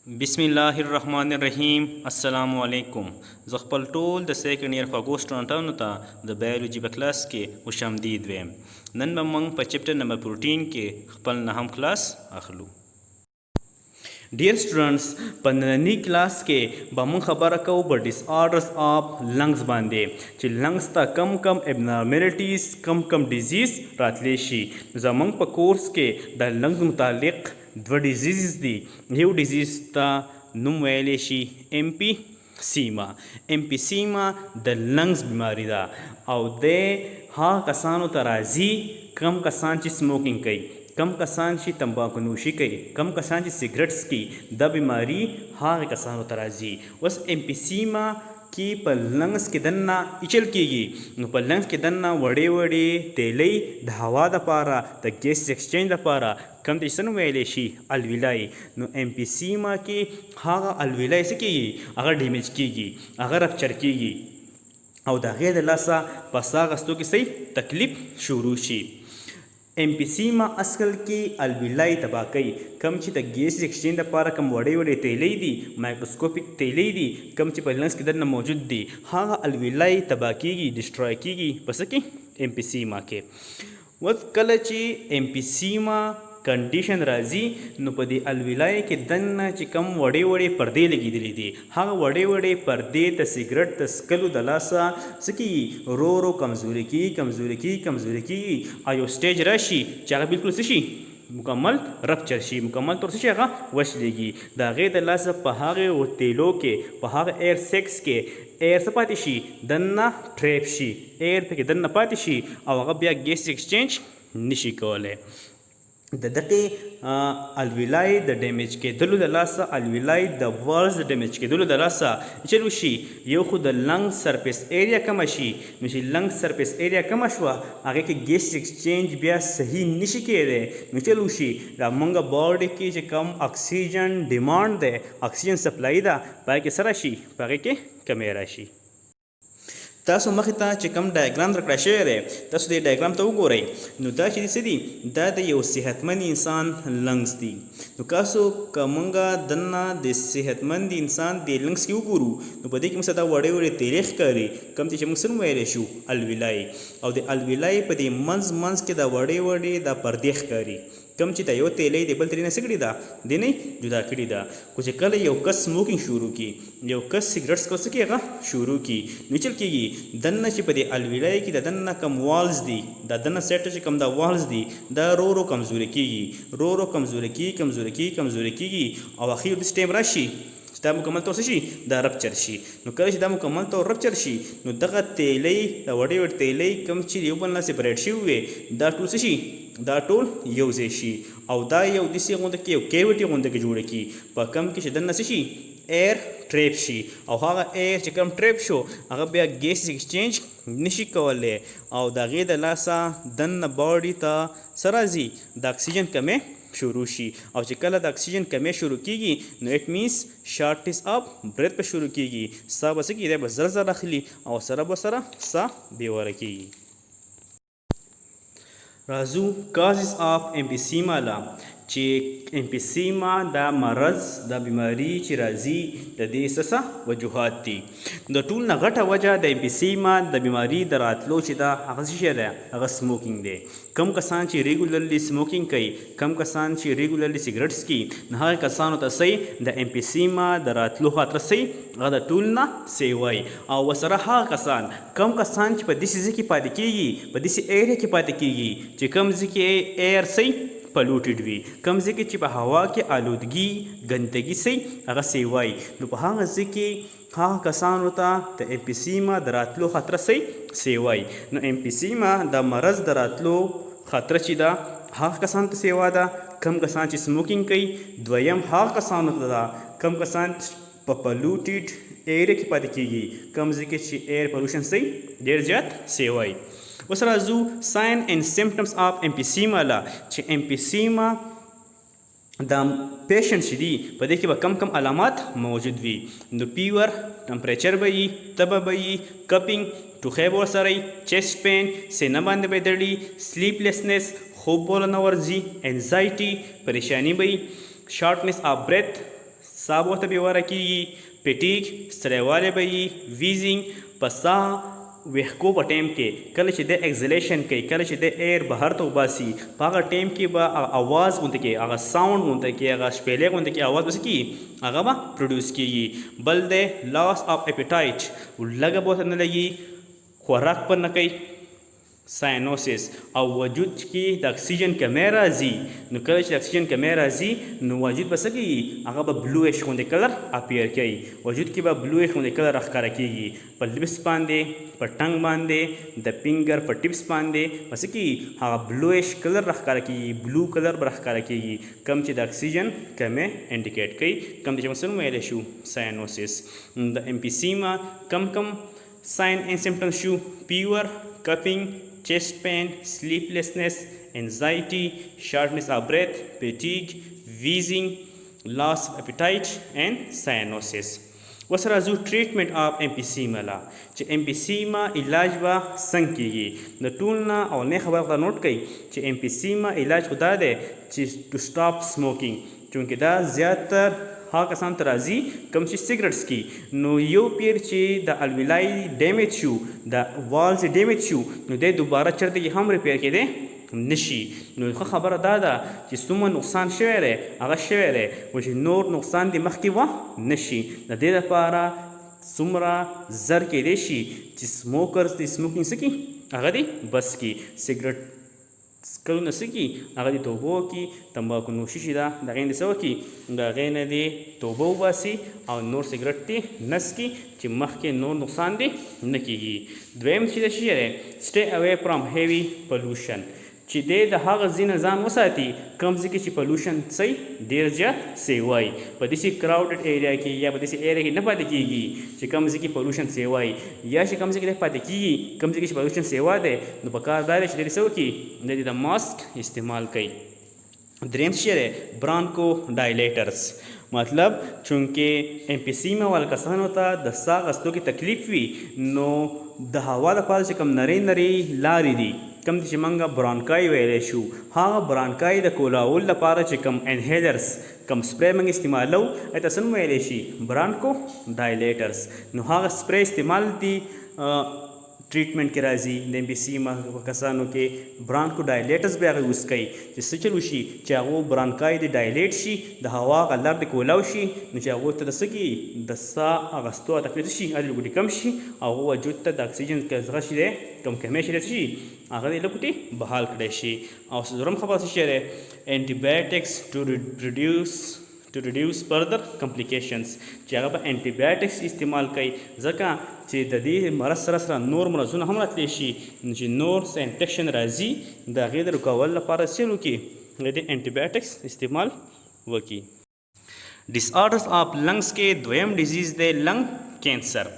बिस्मिल्लाहिर्रहमानिर्रहीम अस्सलामु अलैकुम ज़ خپل ټول د سیکنډ ایئر خوږو سټوډنټانو ته د بایولوژي په کلاس کې خوش آمدید ویم. نن به موږ په چپټر نمبر 14 کې خپل نهم کلاس اخلو. ډیر سټوډنټس په نننی کلاس کې به موږ خبره کوو په ډیس آرډرز آف لنګز باندې چې لنګز ته کم کم ابنارملیټیز کم ډیزیز راتلی شي. زموږ په کورس کې د لنګز متعلق دوه ډیزیز دي. یو ډیزیز ته نوم ویلی شي امپیسیما. امپیسیما د لنګز بیماری ده او د هغه کسانو ته راځي کم کسان چې سموکینګ کوي، کم کسان چې تمباکو نوشي کوي، کم کسان چې سیګریټ څکي، دا بیماری هغه کسانو ته راځي. اوس امپیسیما کې په لنګز کې دننه ایچل کېږي، نو په لنګز کې دننه وړې وړې تیلۍ د هوا دپاره د ګیس ایکسچینج دپاره کم ته چې څه ویلی شي الویلای. نو امپیسیما کې هغه الویلای څه کېږي، هغه ډیمیج کېږي، هغه رپچر کېږي او د هغې د لاسه په ساه اخیستو کې صحیح تکلیف شروع شي. امپیسیما اصل کې الویلای تباه کوي. کم چې د ګیس ایکسچینج لپاره کم وړې وړې تیلۍ دي، مایکروسکوپیک تیلۍ دي، کم چې په لنګز کې دننه موجود دي، هغه الویلای تباه کېږي، ډسټرای کېږي په څه کې، امپیسیما کې. اوس کله چې امپیسیما کنډیشن راځي نو په دې الویلای کې دننه چې کم وړې وړې پردې لګېدلې دي، هغه وړې وړې پردې د سیګرټ د څکلو د لاسه څه کېږي، ورو ورو کمزوري کېږي او یو سټیج راشي چې هغه بلکل څه شي، مکمل رپچر شي، مکمل طور څه شي، هغه وشلېږي. د هغې د لاسه په هغې تیلو کې، په هغه ایر سیکس کې ایر څه پاتې شي، دننه ټریپ شي، ایر پکې دننه پاتې شي او هغه بیا ګیس ایکسچینج نشي کولی. د دغې الویلای د ډیمیج کېدلو د لاسه، الویلای د والز د ډیمیج کېدلو د لاسه چې وشي، یو خو د لنګ سرفیس ایریا کمه شي، نو چې لنګ سرفیس ایریا کمه شوه هغې کې ګیس ایکسچینج بیا صحیح نشي کېدی، نو چې وشي زمونږ باډي کې چې کم اکسیجن ډیمانډ دی، اکسیجن سپلای ده، په هغې کې څه راشي، په هغې کې کمی راشي. تاسو مخې ته چې کوم ډایګرام درکړی شوی دی، تاسو دې ډایګرام ته وګورئ. نو دا چې څه دي، دا د یو صحتمند انسان لنګز دي. نو تاسو که موږ دننه د صحتمند انسان د لنګز کې وګورو نو په دې کې موږ ته دا وړې وړې تیلې ښکاري، کوم چې موږ څه ویلی شو، الویلای. او د الویلای په دې منځ کې دا وړې وړې دا پردې ښکاري، کم چې دا یو تیلۍ د بل تیلۍ نه څه کړې ده، دې نه جدا کړې ده. خو چې کله یو کس سموکینګ شروع کړي، یو کس سیګرټ څکل څه کړي، هغه شروع کړي، نو چل کېږي دننه چې په دې الویلای کې د دننه کم والز دي، دا دننه سیټ چې کم دا والز دي، دا رو رو کمزوري کېږي، رو رو کمزوري کېږي او اخر د ټایم راشي چې دا مکمل طور څه شي، دا رپچر شي. نو کله چې دا مکمل طور رپچر شي نو دغه تیلۍ، دا وړې وړې تیلۍ کم چې یو بل نه سپریټ شوي وي، دا ټول څه شي، دا ټول یو ځای شي او دا یو داسې غونډه کې یو کیویټي غونډه کې جوړه کړي، په کم کې چې دننه څه شي، ایر ټریپ شي او هغه ایر چې کم ټریپ شو هغه بیا ګیس ایکسچینج نشي کولی او د هغې د لاسه دننه باډي ته څه راځي، د اکسیجن کمی شروع شي. او چې کله د اکسیجن کمی شروع کېږي نو اټ مینس شارټنس اف بریت په شروع کېږي، ساه به څه کېږي، دی به زر اخلي او سره ساه بېواره کېږي. راځو کازز آف امپیسیما له، چې امپیسیما دا مرض، دا بیماری چې راځي د دې څه وجوهات دي. د ټول نه غټه وجه د امپیسیما د بیماری د راتلو چې دا هغه څه شی دی، هغه سموکینګ دی. کم کسان چې ریګولرلی سموکینګ کوي، کم کسان چې ریګولرلی سیګرټ څکي، نو هغه کسانو ته صحیح د امپیسیما د راتلو خاطر صحیح هغه د ټول نه سیوای. او ورسره هغه کسان، کم کسان چې په داسې ځای کې پاتې کېږي، په داسې ایریا کې پاتې کېږي چې کم ځای کې ایر صحیح پلوټډ وي، کم ځای کې چې په هوا کې آلودګي ګندګي صحیح هغه سیوای، نو په هغه ځای کې هغه کسانو ته د امپیسیما د راتلو خطره صحیح سیوای. نو امپیسیما د مرض د راتلو خطره چې ده هغه کسانو ته سیوا ده، کم کسان چې سموکینګ کوي. دویم هغه کسانو ته ده، کم کسان په پلوټډ ایریا کې پاتې کېږي، کم ځای کې چې ایر پلوشن صحیح ډېر زیات سیوای. اوس راځو ساین اینډ سمپټمس آف امپیسیما له، چې امپیسیما دا پیشنټ چې دي په دې کې به کم علامات موجود وي. نو فیور، ټمپریچر به وي، تبه به وي، کپینګ، ټوخی به ورسره وي، چیسټ پین، سینه باندې به دړي، سلیپلیسنس، خوب بوله نه ورځي، انزایټي، پریشاني به وي، شارټنس آف بریت، ساه به ورته بېواره کېږي، پیټیک ستړیوالی به وي، ویزینګ په ساه ویښکو په ټایم کې کله چې د ایکزلیشن کوي، کله چې د ایر بهر ته وباسي، په هغه ټایم کې به هغه اواز غونته کوي، هغه ساوند غونته کوي، هغه شپېلۍ غونته کوي، اواز به څه کېږي، هغه به پروډیوس کېږي. بل دی لاس آف اپیټایټ، لږه به ورته نه لګي، خوراک به نه کوي، ساینوسس. او وجود کې د اکسیجن کمی راځي، نو کله چې د اکسیجن کمی راځي نو وجود به څه کېږي، هغه به بلویش غوندې کلر اپیر کوي، وجود کې به بلویش غوندې کلر راښکاره کېږي، په لپس باندې، په ټنګ باندې، د فنګر په ټپس باندې به څه کېږي، هغه بلویش کلر راښکاره کېږي، بلو کلر به راښکاره کېږي، کم چې د اکسیجن کمی انډیکیټ کوي، کم چې موږ څه ویلی شو، ساینوسس. د امفیسیما کم ساین اینڈ سمپټمز شو، فیور، کپینګ، chest pain, sleeplessness, anxiety, shortness of breath, fatigue, wheezing, loss of appetite and cyanosis. وس راځو ټریټمنټ آف امفیسیما لا، چې امفیسیما علاج به څنګه کېږي. د ټول نه اولنۍ خبره خو دا نوټ کړئ چې امفیسیما علاج خو دا دی چې ټو سټاپ سموکینګ، چونکې دا زیاتر هغه کسان ته راځي کوم چې سیګرټ څکي. نو یو پیر چې د الویلای ډیمیج شو، د والز ډیمیج شو، نو دی دوباره چېرته کې هم ریپیر کېدی نشي. نو ښه خبره دا ده چې څومره نقصان شوی دی هغه شوی دی، خو چې نور نقصان دې مخکې و نشي. د دې لپاره څومره زر کېدی شي چې سموکرز د سموکینګ څه کړي، هغه دې بس کړي، سیګرټ څکلو نه څه کړي، هغه دې توبه وکړي، تمباکو نوشي چې ده د هغې نه څه وکړي، د هغې نه دې توبه وباسي او نور سیګرټ دې نه څکي چې مخکې نور نقصان دې نه کېږي. دویم چې د شی دی سټے اوے فرام هیوي پلوشن، چې دی د هغه ځای نه ځان وساتي کوم ځای کې چې پلوشن صحیح ډېر زیات سیوای، په داسې کراوډډ ایریا کې یا په داسې ایریا کې نه پاتې کېږي چې کوم ځای کې پلوشن سیوای، یا چې کوم ځای کې پاتې کېږي کوم ځای کې چې پلوشن سیوا دی، نو په کار دا دی چې دی څه وکړي، دی د ماسک استعمال کوي. دریم شی دی برانکو ډایلیټرز، مطلب چونکې امفیسیما والا کسانو ته د ساه اخیستو کې تکلیف وي، نو د هوا لپاره چې کوم نرۍ نرۍ لارې دي کم چې موږ برانکای ویلی شو، هغه برانکای د کولاول لپاره چې کوم انهیلرز کوم سپری موږ استعمالو ته څه ویلی شي، برانکو ډایلیټرز. نو هغه سپری استعمال دي ټریټمنټ کې راځي د امفیسیما کسانو کې، برانکو ډایلیټرز به هغه یوز کوي چې څه چل وشي چې هغو برانکای د ډایلیټ شي، د هوا هغه لار د کولاو شي، نو چې هغو ته د څه کېږي، د ساه اخیستو تکلیف شي، هغه لږ کم شي، هغو وجود ته د اکسیجن څه شي دی کم کمی شي شي هغه یې لږ بحال کړی شي. او څلورم خبره څه شی دی انټي بایوټکس to reduce further complications، چې هغه به انټي بایوټکس استعمال کوي ځکه چې د دې مرض سره سره نور مرضونه هم راتلی شي، چې نور څه انفیکشن راځي د هغې د رکولو لپاره څه وکړي، د دې انټي بایوټکس استعمال وکړي. ډس آرډرز آف لنګس کې دویم ډیزیز دی لنګ کینسر.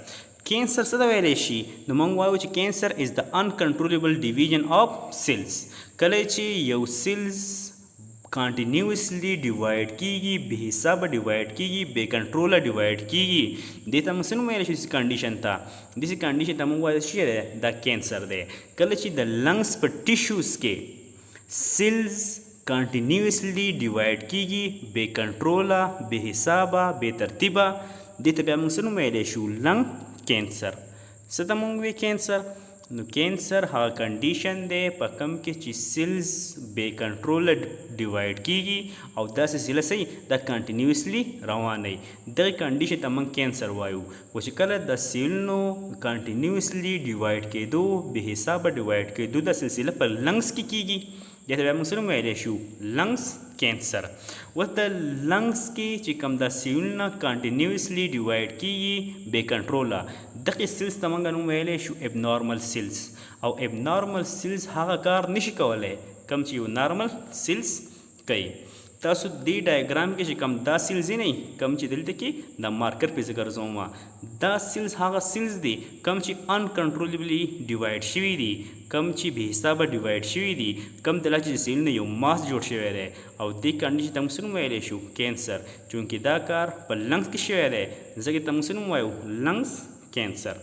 کینسر څه ته ویلی شي، نو موږ وایو چې کینسر از د انکنټرولبل ډیویژن آف سیلز. کله چې یو سیلز کانټینیوسلی ډیوایډ کېږي، بې حسابه ډیوایډ کېږي، بې کنټروله ډیوایډ کېږي، دې ته موږ څه ویلی شو، داسې کنډیشن ته، داسې کنډیشن ته موږ وایو چې دا کینسر دی. کله چې د لنګس په ټیشوز کې سیلز کانټینیوسلی ډیوایډ کېږي، بې کنټروله، بې حسابه، بې ترتیبه، دې ته بیا موږ څه ویلی شو، لنګ کینسر. څه ته موږ وایو کینسر، نو کینسر هغه کنډیشن دی په کوم کې چې سیلز بې کنټروله ډیوایډ کېږي او داسې سیله صحیح دا کنټینیوسلی روان وي، دغې کنډیشن ته موږ کینسر وایو. خو چې کله د سیلونو کنټینیوسلی ډیوایډ کېدو، بې حسابه ډیوایډ کېدو دا سلسله په لنګس کې کېږي، دې ته بیا موږ څه ویلی شو، لنګس کینسر. اوس د لنګس کې چې کوم دا سیلونه کنټینیوسلی ډیوایډ کېږي بې کنټروله، دغې سیلز ته موږ نوم ویلی شو ابنارمل سیلز. او ابنارمل سیلز هغه کار نشي کولی کوم چې یو نارمل سیلز کوي. تاسو دې ډایګرام کې چې کوم دا سیلز نه کوم چې دلته کې د مارکر پې زه ګرځوم، دا سیلز هغه سیلز دي کوم چې انکنټرولبلی ډیوایډ شوي دي، کم چې بې حسابه ډیوایډ شوي دي، کم دله چې د سیلونه یو ماس جوړ شوی دی، او دې کنډیشن ته موږ څه ویلی شو، کینسر. چونکې دا کار په لنګس کې شوی دی ځکه ته موږ څه وایو، لنګس کینسر.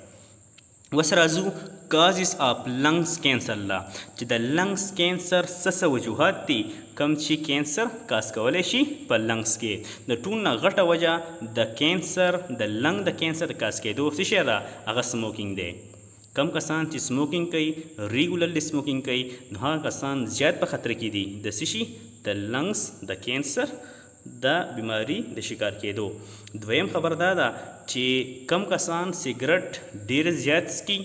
اوس راځو کازز آف لنګز کینسر لا چې د لنګز کینسر څه وجوهات دي کم چې کینسر کاز کولی شي په لنګز کې د ټول نه غټه وجه د کینسر د لنګ د کینسر د کاز کېدو څه شی ده هغه سموکینګ دی کم کسان چې سموکینګ کوي ریګولرلی سموکینګ کوي نو هغه کسان زیات په خطر کې دي د څه شي د لنګز د کینسر د بیماری د شکار کېدو دویم خبر دا ده چې کم کسان سیګرټ ډیر زیات څکي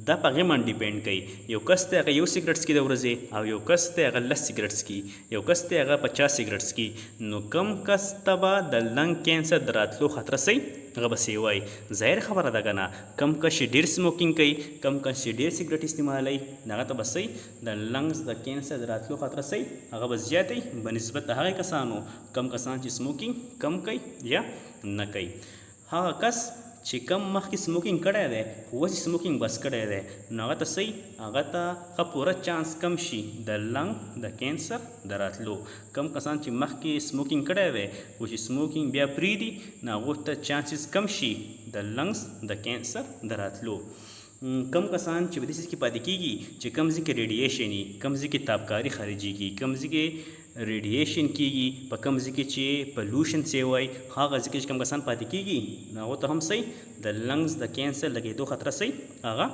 دا په هغې باندې ډیپینډ کوي یو کس دی هغه یو سیګرټ څکي د ورځې او یو کس دی هغه 10 سیګرټ څکي یو کس دی هغه 50 سیګرټ څکي نو کم کس ته به د لنګ کینسر د راتلو خطره سي هغه به سې وایي ظاهر خبره ده که نه کم کس چې ډېر سموکینګ کوي کم کس چې ډېر سیګرټ استعمالوي هغه ته به سي د لنګز د کینسر د راتلو خطره سي هغه به زیاتی بنسبت د هغې کسانو کم کسان چې سموکینګ کم کوي یا نه کوي هغه کس چې کم مخکې سموکینګ کړی دی خو اوس یې سموکینګ بس کړی دی نو هغه ته صحیح هغه ته ښه پوره چانس کم شي د لنګ د کینسر د راتلو کم کسان چې مخکې سموکینګ کړی دی خو چې سموکینګ بیا پرېږدي نو هغو ته چانسز کم شي د لنګز د کینسر د راتلو کم کسان چې په دې سیز کې پاتې کېږي چې کم ځای کې ریډیشن وي کم ځای کې تابکاري خارجېږي کم ځای کې ریډیشن کېږي په کم ځای کې چې پلوشن سی وای هغه ځای کې چې کم کسان پاتې کېږي نو هغو ته هم صحیح د لنګز د کینسر لګېدو خطره صحیح هغه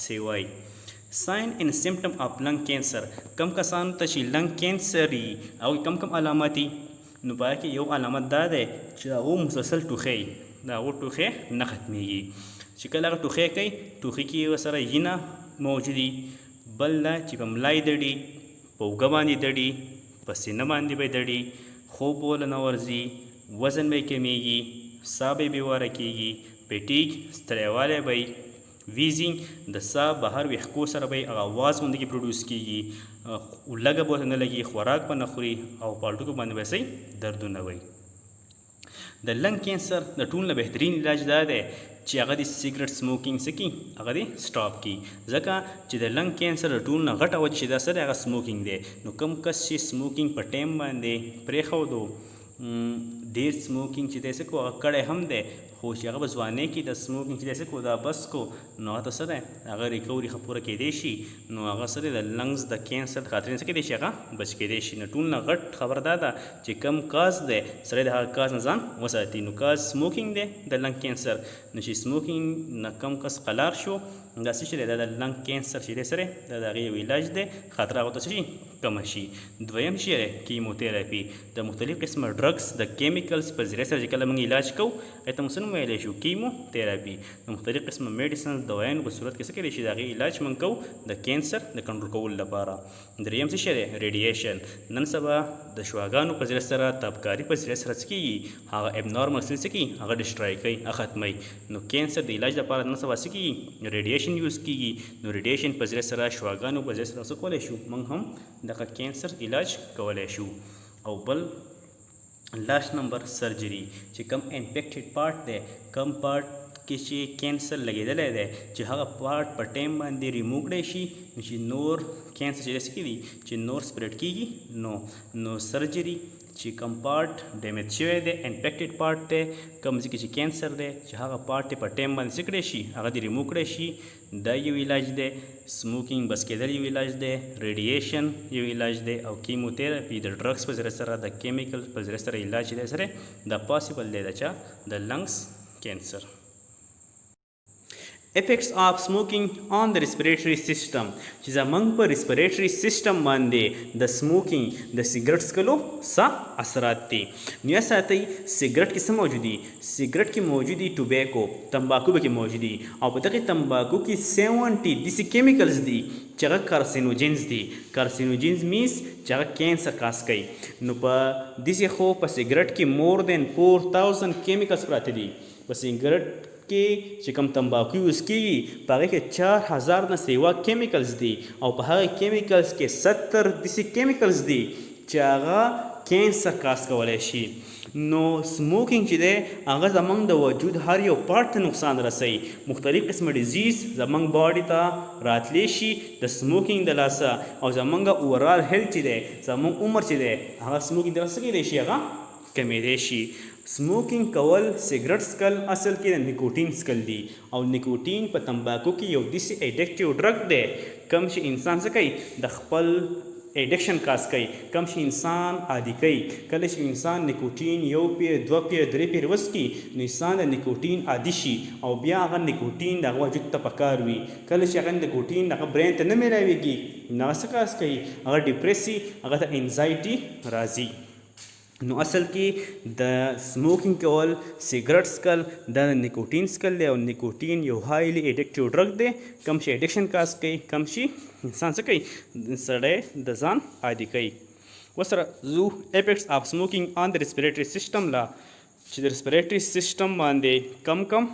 سی وای ساین اینڈ سمپټم آف لنګ کینسر کم کسانو ته چې لنګ کینسر وي هغوی کم علامات وي نو په هغه کې یو علامت دا دی چې هغو مسلسل ټوخی د هغو ټوخی نه ختمیږي چې کله هغه ټوخی کوي ټوخي کې ورسره وینه موجودي بل دا چې په ملای دړي په اوږه باندې دړي په سینه باندې به دړي خوب به نه ورځي وزن به یې کمیږي ساه به یې بېواره کېږي پیټیک ستړیوالی به یې ویزینګ د ساه بهر ویښکو سره به یې هغه اواز غوندې کې پروډوس کېږي لږه به نه لګي خوراک به نه خوري او په هډوکو باندې به صحیح دردونه وي د لنګ کینسر د ټول نه بهترین علاج دا دی چې هغه د سیګرټ سموکینګ څه کړي هغه دې سټاپ کړي ځکه چې د لنګ کینسر د ټول نه غټه وجه چې دا څه دی هغه سموکینګ دی نو کم کس چې سموکینګ په ټایم باندې پرېښودو ډېر سموکینګ چې دی څه کو هغه کړی هم دی خو چې هغه په ځوانۍ کې د سموکینګ چې دی څه کو دا بس کو نو هغه ته څه دی هغه ریکوري ښه پوره کېدی شي نو هغه څه دی د لنګز د کینسر د خاطرې نه څه کېدی شي هغه بچ کېدی شي نو ټول نه غټ خبر دا ده چې کم کاز دی سړی د هغه کاز نه ځان وساتي نو کاز سموکینګ دی د لنګ کینسر نو چې سموکینګ نه کم کس قلار شو دا څه شی دی دا د لنګ کینسر چې دی سره دا د هغې یو علاج دی خطره هغو ته څه شي کمه شي دویم شی دی کیموتراپي د مختلف قسمه ډرګس د کیمیکلز په ذریعه سره چې کله موږ علاج کوو هغې ته موږ څه ویلی شو کیموتراپي د مختلف قسمه میډیسنز دوایانو په صورت کې څه کولی شي د هغې علاج موږ کوو د کینسر د کنټرول کولو لپاره دریم څه شی دی ریډیشن نن سبا د شواګانو په ذریعه سره تابکاري په ذریعه سره څه کېږي هغه ابنارمل سیل څه کوي هغه ډسټرای کوي هغه ختموي نو کینسر د علاج لپاره نن سبا څه کېږي ریډیشن یوز کېږي نو ریډیشن په ذریعه سره شواګانو په ذریعه سره څه کولی شو موږ هم دغه کینسر علاج کولی شو او بل لاست نمبر سرجري چې کم انفیکټډ پارټ دی کم پارټ کې چې کینسر لګېدلی دی چې هغه پارټ په ټایم باندې ریموو کړی شي نو چې نور کینسر چې داسې کېږي چې نور سپریډ کېږي نو سرجري چې کم پارټ ډیمیج شوی دی انفیکټډ پارټ دی کم ځای کې چې کینسر دی چې هغه پارټ یې په ټایم باندې څه کړی شي هغه دې ریموو کړی شي دا یو علاج دی سموکینګ بس کېدل یو علاج دی ریډیشن یو علاج دی او کیموتراپي د ډرګس په ذریعه سره د کیمیکل په ذریعه سره علاج دی سره دا پاسبل دی د چا د لنګز کینسر effects of smoking on the respiratory system چې زمونږ په ریسپریټري سیسټم باندې د سموکینګ د سیګرټ څکلو څه اثرات دي نو یا ساتئ سیګرټ کې څه موجود دي سیګرټ کې موجود دي ټوبیکو تمباکو به کې موجود دي او په دغې تمباکو کې 70 داسې کیمیکلز دي چې هغه کارسینوجنز دي کارسینوجنز مینس چې هغه کینسر کاز کوي نو په داسې خو په سیګرټ کې مور دین 4000 کیمیکلز پراته دي په سیګرټ کې چې کوم تمباکو یوز کېږي په هغې کې 4000 نه سیوا کیمیکلز دي او په هغه کیمیکلز کې 70 داسې کیمیکلز دي چې هغه کینسر کاز کولی شي نو سموکینګ چې دی هغه زموږ د وجود هر یو پارټ ته نقصان رسوي مختلف قسمه ډیزیز زموږ باډي ته راتلی شي د سموکینګ د لاسه او زموږ اوورال هیلث چې دی زموږ عمر چې دی هغه سموکینګ د لاسه کېدی شي هغه کمیدی شي سموکینګ کول سیګریټ څکل اصل کې د نیکوټین څکل دي او نیکوټین په تمباکو کې یو داسې ایډکټیو ډرګ دی کوم چې انسان څه کوي د خپل ایډکشن کاز کوي کوم چې انسان عادي کوي کله چې انسان نیکوټین یو پیر دوه پیر درې پیر وڅکي نو انسان د نیکوټین عادي شي او بیا هغه نیکوټین د هغه وجود ته پکار وي کله چې هغه نیکوټین هغه برین ته نه میلاویږي نو هغه څه کاز کوي هغه ډپریسي هغه ته انزایټي راځي نو اصل کې د سموکینګ کول سیګریټ څکل دا د نیکوټین څکل دی او نیکوټین یو هایلی ایډکټیو ډرګ دی کوم چې ایډکشن کاز کوي کوم چې انسان څه کوي سړی د ځان عادي کوي وسره زو افیکټس اف سموکینګ آن د ریسپیریټري سیسټم لا چې د ریسپیریټري سیسټم باندې کم کم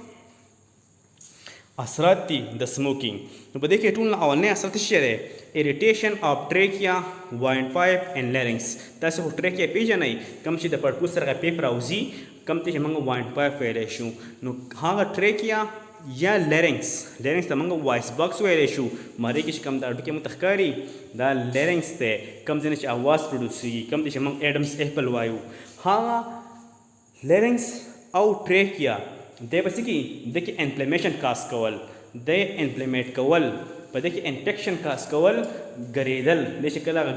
اثرات دي د سموکینګ نو په دې کې ټول اولنی اثر څه دی اریټیشن اف ټریکیا وایند پایپ اینڈ لیرنګس تاسو خو ټریکیا پیژنئ کوم چې د پړپو سره پیپ راوځي کوم ته چې موږ وایند پایپ ویلی شو نو هغه ټریکیا یا لیرنګس ته موږ وایس باکس ویلی شو مری کې چې کوم د اډوکې موږ ته ښکاري دا لیرنګس دی کوم ځای نه چې اواز پروډوس کېږي کوم ته چې موږ ایډمس ایپل وایو هغه لیرنګس او ټریکیا دی به څه کوي د کې انفلیمیشن کاز کول د انفلیمیټ کول په دې کې انفیکشن کاز کول ګریدل د چې کله هغه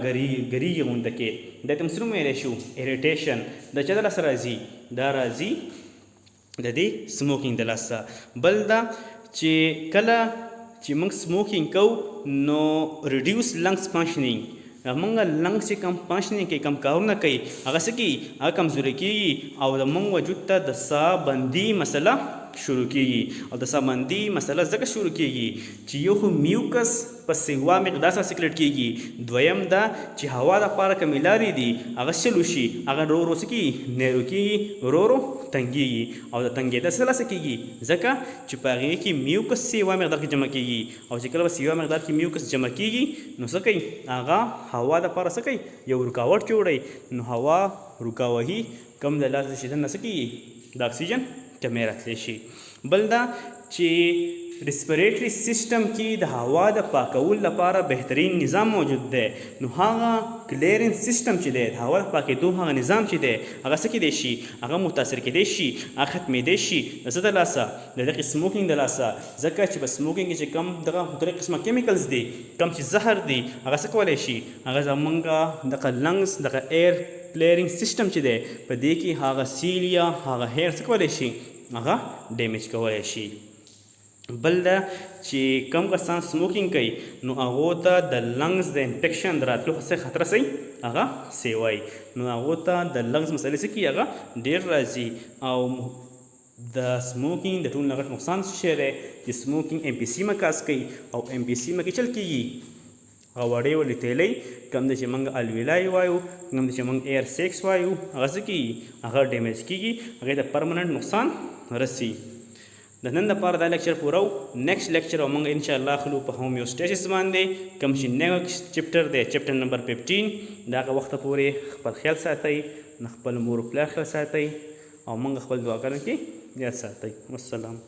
ګریږي غونډه کې دا ته موږ څه ویلی شو اریټیشن د چا د لاسه راځي دا راځي د دې سموکینګ د لاسه بل دا چې کله چې موږ سموکینګ کوو نو ریډیوس لنګس فنکشنینګ موږ لنګس چې کم فنکشنینګ کوي کم کارونه کوي هغه څه کوي هغه کمزوري کېږي او د موږ وجود ته د ساه بندي مسله شروع کېږي او د ساه بندي مسله ځکه شروع کېږي چې یو خو میوکس په سیوا مقدار سره سیکریټ کېږي دویم دا چې هوا دپاره کومې لارې دي هغه شل وشي هغه ورو ورو څه کېږي نیرو کېږي ورو ورو تنګېږي او د تنګېدا څه لاسه کېږي ځکه چې په هغې کې میوکس سیوا مقدار کې جمع کېږي او چې کله په سیوا مقدار کې میوکس جمع کېږي نو څه کوي هغه هوا دپاره څه کوي یو رکاوټ جوړوي نو هوا رکاوهي کم د لاسه چې دننه څه کېږي د اکسیجن کمې راتلی شي بل دا چې ریسپیریټري سیسټم کې د هوا د پاکولو لپاره بهترین نظام موجود دی نو هغه کلیرنس سیسټم چې دی د هوا د پاکېدو هغه نظام چې دی هغه څه کېدی شي هغه متاثر کېدی شي هغه ختمېدی شي د څه د لاسه د دغې سموکینګ د لاسه ځکه چې په سموکینګ کې چې کم دغه درې قسمه کیمیکلز دي کم چې زهر دي هغه څه کولی شي هغه زمونږ دغه لنګس دغه ایر کلیرنګ سیسټم چې دی په دې کې هغه سیل یا هغه هیر څه کولی شي هغه ډیمیج کولی شي بل دا چې کم کسان سموکینګ کوي نو هغو ته د لنګز د انفیکشن د راتلو څه خطره سي هغه سیوای نو هغو ته د لنګز مسلې څه کي هغه ډېر راځي او د سموکینګ د ټول نه غټ نقصان څه شی دی چې سموکینګ امفیسیما کاز کوي او امفیسیما کې چل کېږي هغه وړې ولې تیلی کوم دی چې موږ الویلای وایو کوم دی چې موږ ایر سیکس وایو هغه څه کېږي هغه ډیمیج کېږي هغې ته پرمننټ نقصان رسي د نن دپاره دا لیکچر پوره و نیکسټ لیکچر به موږ انشاءالله اخلو په هومیوسټیسس باندې کوم چې نیکسټ چپټر دی چپټر نمبر 15 د هغه وخته پورې خپل خیال ساتئ خپل مور و پلار خیال ساتئ او موږ خپل دعاګانو کې یاد ساتئ والسلام